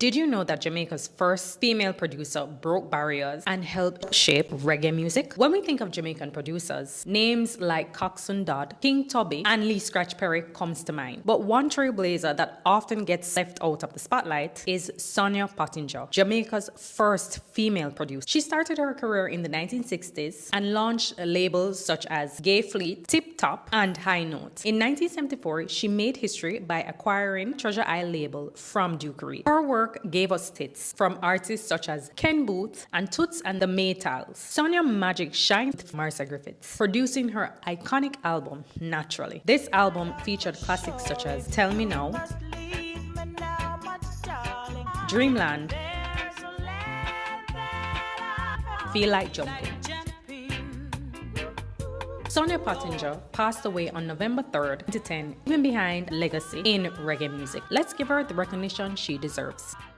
Did you know that Jamaica's first female producer broke barriers and helped shape reggae music? When we think of Jamaican producers, names like Coxsone Dodd, King Tubby, and Lee Scratch Perry comes to mind. But one trailblazer that often gets left out of the spotlight is Sonia Pottinger, Jamaica's first female producer. She started her career in the 1960s and launched labels such as Gay Fleet, Tip Top, and High Note. In 1974, she made history by acquiring Treasure Isle label from Duke Reid. Her work gave us hits from artists such as Ken Booth and Toots and the Maytals. Sonia Magic shined with Marcia Griffiths, producing her iconic album, Naturally. This album featured classics such as Tell Me Now, Dreamland, Feel Like Jumping. Sonia Pottinger passed away on November 3rd, 2010, leaving behind legacy in reggae music. Let's give her the recognition she deserves.